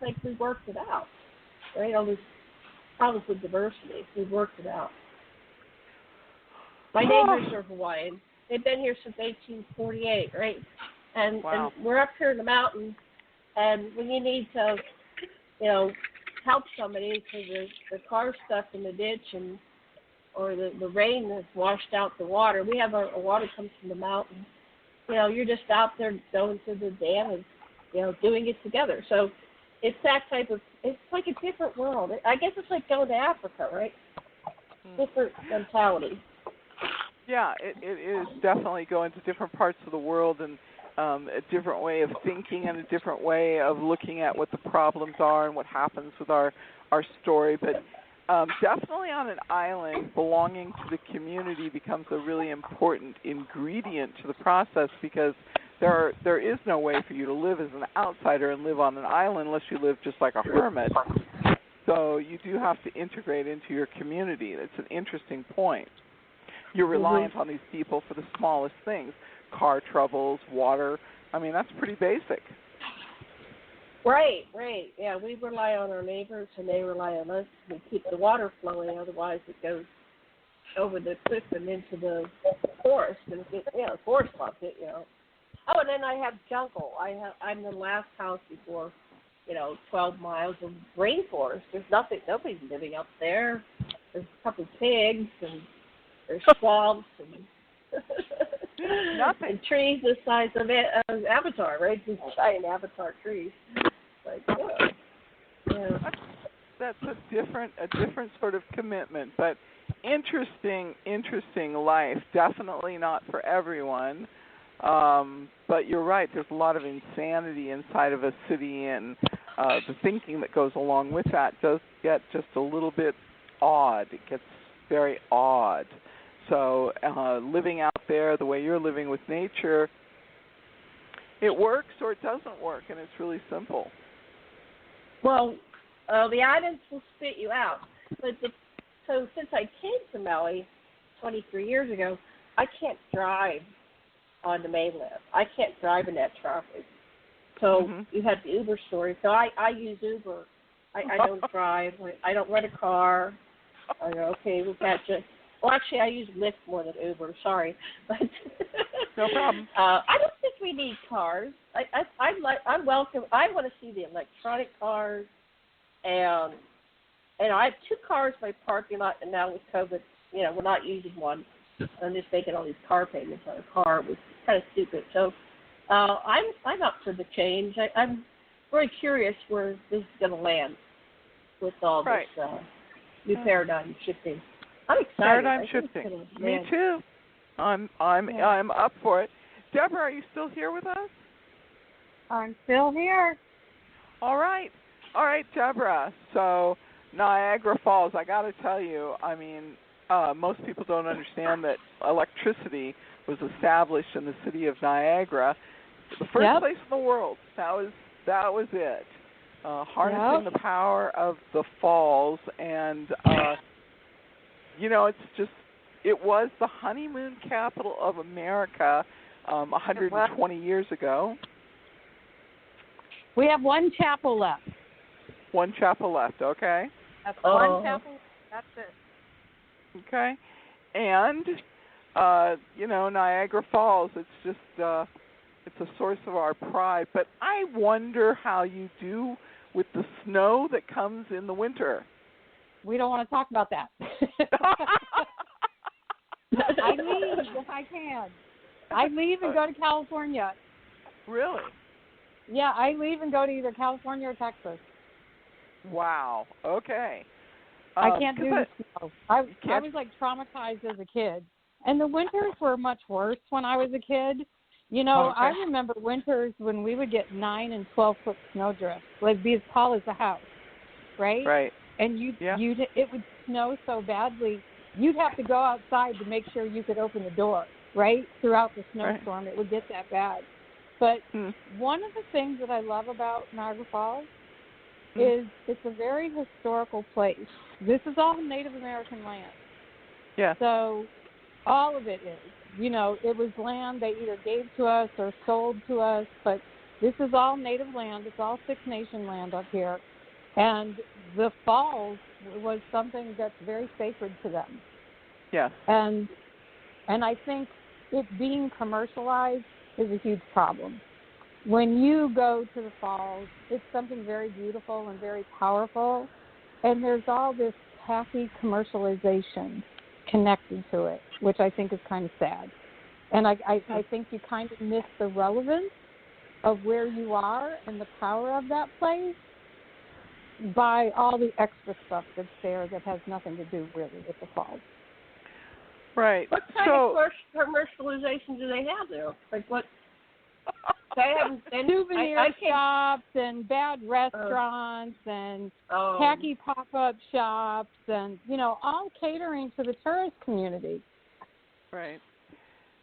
like we worked it out, right? All these problems with diversity, we worked it out. My neighbors are Hawaiian. They've been here since 1848, right? And we're up here in the mountains, and when you need to, help somebody because the car's stuck in the ditch or the rain has washed out the water, we have our water comes from the mountain. You're just out there going to the dam and, doing it together. So it's that type of, it's like a different world. I guess it's like going to Africa, right? Different mentality. Yeah, it is definitely going to different parts of the world and a different way of thinking and a different way of looking at what the problems are and what happens with our story. But definitely on an island, belonging to the community becomes a really important ingredient to the process because there is no way for you to live as an outsider and live on an island unless you live just like a hermit. So you do have to integrate into your community. It's an interesting point. You're reliant on these people for the smallest things, car troubles, water. I mean, that's pretty basic. Right. Yeah, we rely on our neighbors, and they rely on us to keep the water flowing. Otherwise, it goes over the cliff and into the forest. And the forest loves it, Oh, and then I have jungle. I'm the last house before, 12 miles of rainforest. There's nobody's living up there. There's a couple pigs and there's swamps and nothing. And trees the size of Avatar, right? These giant Avatar trees. Like, yeah. That's a different sort of commitment, but interesting life. Definitely not for everyone. But you're right. There's a lot of insanity inside of a city, and the thinking that goes along with that does get just a little bit odd. It gets very odd. So living out there the way you're living with nature, it works or it doesn't work, and it's really simple. Well, the islands will spit you out. So since I came to Maui 23 years ago, I can't drive on the mainland. I can't drive in that traffic. So you had the Uber story. So I use Uber. I don't drive. I don't rent a car. I go, okay, we'll catch it. Well, actually, I use Lyft more than Uber. Sorry, but no problem. I don't think we need cars. I'm welcome. I want to see the electronic cars, and I have 2 cars in my parking lot. And now with COVID, we're not using one. I'm just making all these car payments on a car. It was kind of stupid. So I'm up for the change. I'm very curious where this is going to land with all this new paradigm shifting. I'm excited. Paradigm shifting. Me too. I'm up for it. Debra, are you still here with us? I'm still here. All right, Debra. So Niagara Falls. I got to tell you, I mean, most people don't understand that electricity was established in the city of Niagara, the first place in the world. That was it. Harnessing the power of the falls, and it was the honeymoon capital of America 120 years ago. We have one chapel left. One chapel left, okay. That's one chapel. That's it. Okay. And, Niagara Falls, it's just, it's a source of our pride. But I wonder how you do with the snow that comes in the winter. We don't want to talk about that. I leave if I can. I leave and go to California. Really? Yeah, I leave and go to either California or Texas. Wow. Okay. I can't do the snow. I was traumatized as a kid. And the winters were much worse when I was a kid. I remember winters when we would get 9 and 12-foot snowdrifts, be as tall as the house, right? Right. And it would snow so badly, you'd have to go outside to make sure you could open the door, right? Throughout the snowstorm, It would get that bad. But one of the things that I love about Niagara Falls is it's a very historical place. This is all Native American land. Yeah. So all of it is. It was land they either gave to us or sold to us, but this is all native land. It's all Six Nation land up here. And the falls was something that's very sacred to them. Yeah. And I think it being commercialized is a huge problem. When you go to the falls, it's something very beautiful and very powerful, and there's all this tacky commercialization connected to it, which I think is kind of sad. And I think you kind of miss the relevance of where you are and the power of that place by all the extra stuff that's there that has nothing to do really with the falls. Right. What kind of commercialization do they have there? Like what? They have souvenir shops and bad restaurants and tacky pop-up shops and, all catering to the tourist community. Right.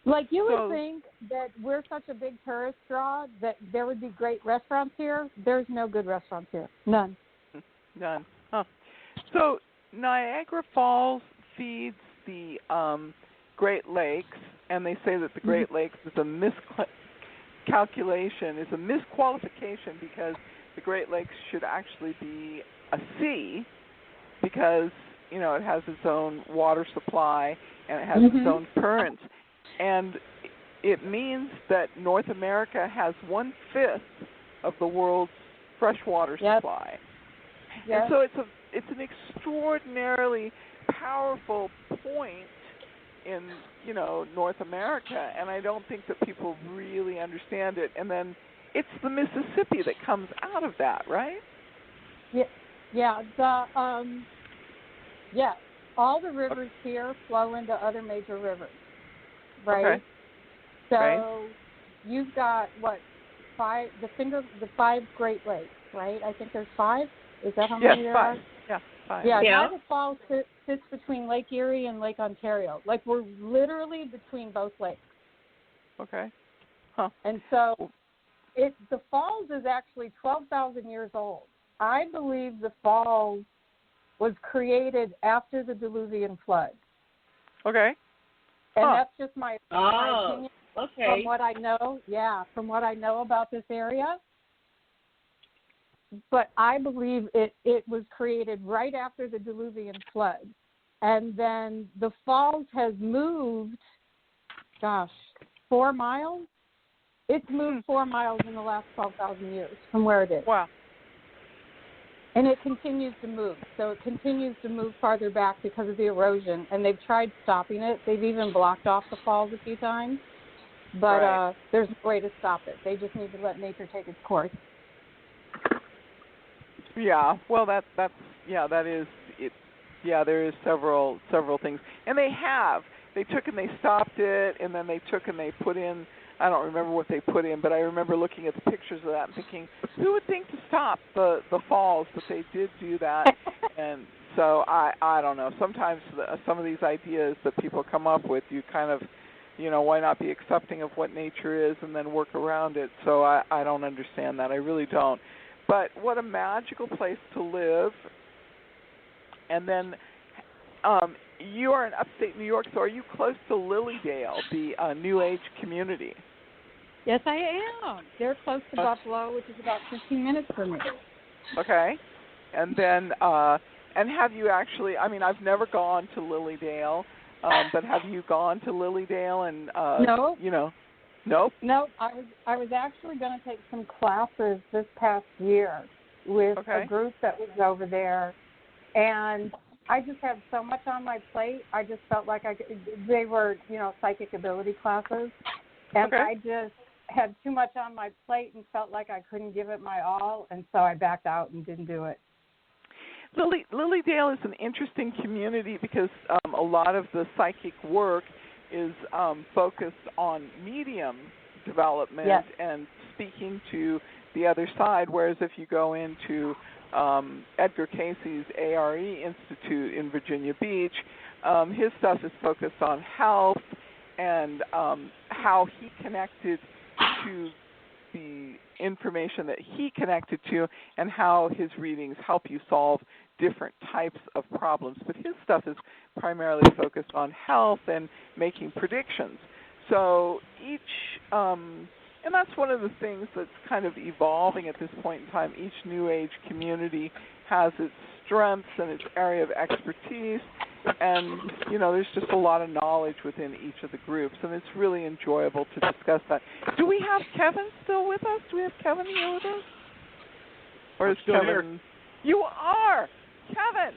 Like you would think that we're such a big tourist draw that there would be great restaurants here. There's no good restaurants here. None. None. Huh. So Niagara Falls feeds the Great Lakes, and they say that the Great Lakes is a misqualification because the Great Lakes should actually be a sea because, it has its own water supply and it has its own currents. And it means that North America has 1/5 of the world's freshwater supply. Yep. And so it's an extraordinarily powerful point in, North America, and I don't think that people really understand it. And then it's the Mississippi that comes out of that, right? Yeah. All the rivers here flow into other major rivers, right? Okay. So you've got five Great Lakes, right? I think there's 5. Is that how many there are? Yeah, 5. Yeah, Niagara Falls sits between Lake Erie and Lake Ontario. Like we're literally between both lakes. Okay. Huh. And so the falls is actually 12,000 years old. I believe the falls was created after the Diluvian flood. Okay. And that's just my opinion from what I know. Yeah, from what I know about this area. But I believe it was created right after the Diluvian flood. And then the falls has moved, 4 miles? It's moved 4 miles in the last 12,000 years from where it is. Wow. And it continues to move. So it continues to move farther back because of the erosion. And they've tried stopping it. They've even blocked off the falls a few times. But there's no way to stop it. They just need to let nature take its course. Yeah, well, that is it. Yeah, there is several things, and they took and they stopped it, and then they took and they put in. I don't remember what they put in, but I remember looking at the pictures of that and thinking, who would think to stop the falls? But they did do that, and so I don't know. Sometimes some of these ideas that people come up with, you kind of, why not be accepting of what nature is and then work around it? So I don't understand that. I really don't. But what a magical place to live. And then you are in upstate New York, so are you close to Lilydale, the New Age community? Yes, I am. They're close to Buffalo, which is about 15 minutes from me. Okay. And then, and have you actually, I've never gone to Lilydale, but have you gone to Lilydale and, No. Nope. No, I was actually going to take some classes this past year with a group that was over there, and I just had so much on my plate. I just felt like they were, psychic ability classes, and I just had too much on my plate and felt like I couldn't give it my all, and so I backed out and didn't do it. Lilydale is an interesting community because a lot of the psychic work is focused on medium development and speaking to the other side, whereas if you go into Edgar Casey's ARE Institute in Virginia Beach, his stuff is focused on health and how he connected to the information that he connected to and how his readings help you solve different types of problems. But his stuff is primarily focused on health and making predictions. So each And that's one of the things that's kind of evolving at this point in time. Each New Age community has its strengths and its area of expertise, and, there's just a lot of knowledge within each of the groups, and it's really enjoyable to discuss that. Do we have Kevin still with us? Do we have Kevin here with us? Or is Kevin here? You are! Kevin,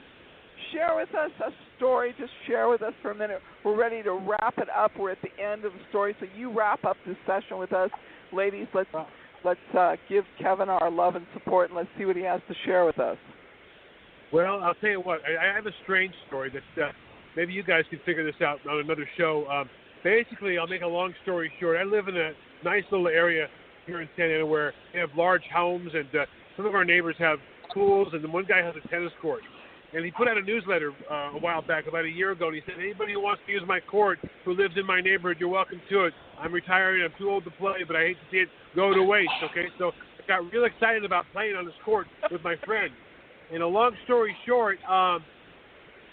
share with us a story. Just share with us for a minute. We're ready to wrap it up. We're at the end of the story, so you wrap up this session with us. Ladies, let's give Kevin our love and support, and let's see what he has to share with us. Well, I'll tell you what. I have a strange story that maybe you guys can figure this out on another show. Basically, I'll make a long story short. I live in a nice little area here in Santa Ana where we have large homes, and some of our neighbors have pools, and then one guy has a tennis court. And he put out a newsletter a while back, about a year ago, and he said, anybody who wants to use my court who lives in my neighborhood, you're welcome to it. I'm retired, I'm too old to play, but I hate to see it go to waste, okay? So I got real excited about playing on this court with my friend. And a long story short,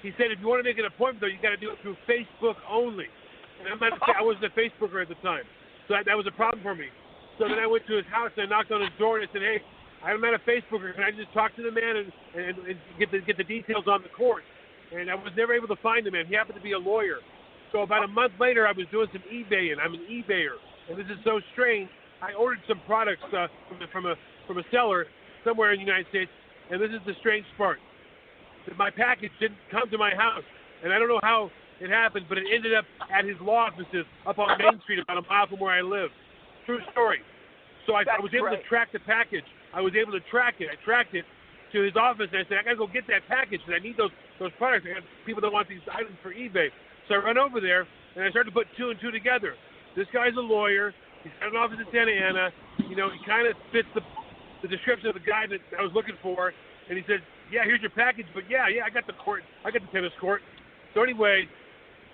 he said, if you want to make an appointment, though, you got to do it through Facebook only. And I wasn't a Facebooker at the time, so that was a problem for me. So then I went to his house and I knocked on his door and I said, hey, I'm not a Facebooker. Can I just talk to the man and get the details on the court? And I was never able to find the man. He happened to be a lawyer. So about a month later, I was doing some eBaying. I'm an eBayer, and this is so strange. I ordered some products from a seller somewhere in the United States, and this is the strange part. My package didn't come to my house, and I don't know how it happened, but it ended up at his law offices up on Main Street, about a mile from where I live. True story. So I was able to track the package. I was able to track it. I tracked it to his office, and I said, I got to go get that package, and I need those products. I got people that want these items for eBay. So I run over there, and I started to put two and two together. This guy's a lawyer. He's got an office in Santa Ana. He kind of fits the description of the guy that I was looking for. And he said, yeah, here's your package. But, yeah, I got the court. I got the tennis court. So anyway,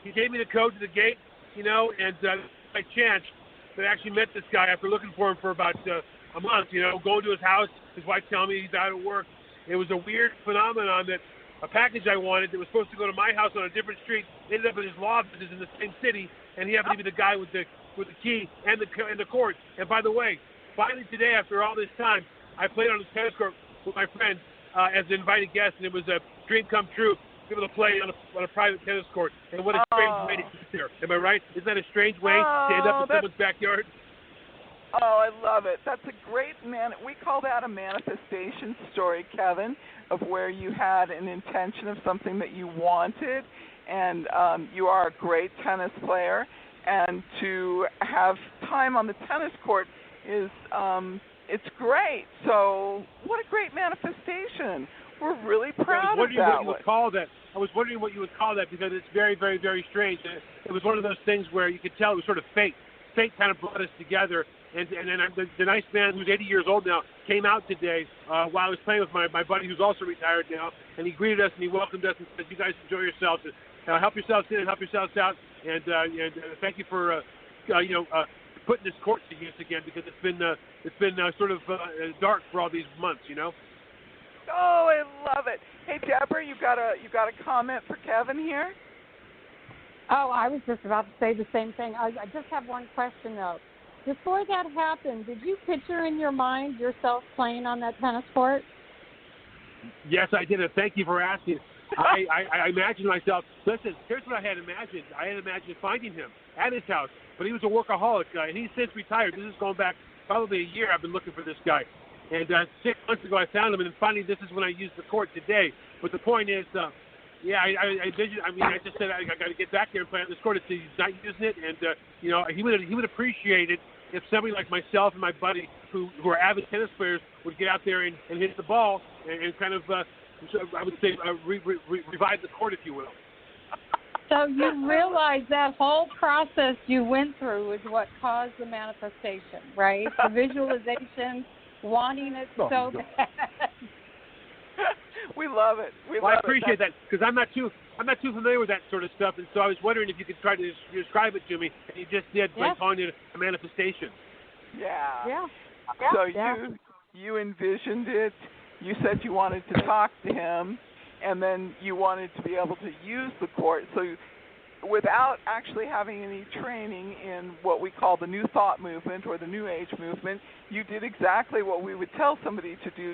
he gave me the code to the gate, and by chance, I actually met this guy after looking for him for about a month, going to his house, his wife telling me he's out of work. It was a weird phenomenon that a package I wanted that was supposed to go to my house on a different street ended up in his law offices in the same city, and he happened to be the guy with the key and the court. And by the way, finally today, after all this time, I played on his tennis court with my friend as an invited guest, and it was a dream come true to be able to play on a private tennis court. And what a strange way to get there. Am I right? Isn't that a strange way to end up in someone's backyard? Oh, I love it. That's a great we call that a manifestation story, Kevin, of where you had an intention of something that you wanted, and you are a great tennis player, and to have time on the tennis court is it's great. So what a great manifestation. We're really proud of that. I was wondering what you would call that because it's very, very, very strange. It was one of those things where you could tell it was sort of fate. Fate kind of brought us together. And the nice man who's 80 years old now came out today while I was playing with my buddy who's also retired now, and he greeted us and he welcomed us and said, "You guys enjoy yourselves. And, help yourselves in and help yourselves out. And thank you for putting this court to use again because it's been sort of dark for all these months, Oh, I love it. Hey, Debra, you got a comment for Kevin here? Oh, I was just about to say the same thing. I just have one question though. Before that happened, did you picture in your mind yourself playing on that tennis court? Yes, I did. And thank you for asking. I imagined myself. Listen, here's what I had imagined. I had imagined finding him at his house, but he was a workaholic guy, and he's since retired. This is going back probably a year. I've been looking for this guy. And 6 months ago, I found him, and then finally, this is when I used the court today. But the point is, I just said I got to get back here and play on this court. He's not using it, and he would appreciate it if somebody like myself and my buddy, who are avid tennis players, would get out there and hit the ball and kind of, I would say, revive the court, if you will. So you realize that whole process you went through is what caused the manifestation, right? The visualization, wanting it so bad. We love it. I appreciate that because I'm not too familiar with that sort of stuff, and so I was wondering if you could try to describe it to me, and you just did by calling it a manifestation. Yeah. So you envisioned it. You said you wanted to talk to him, and then you wanted to be able to use the court. So without actually having any training in what we call the New Thought movement or the New Age movement, you did exactly what we would tell somebody to do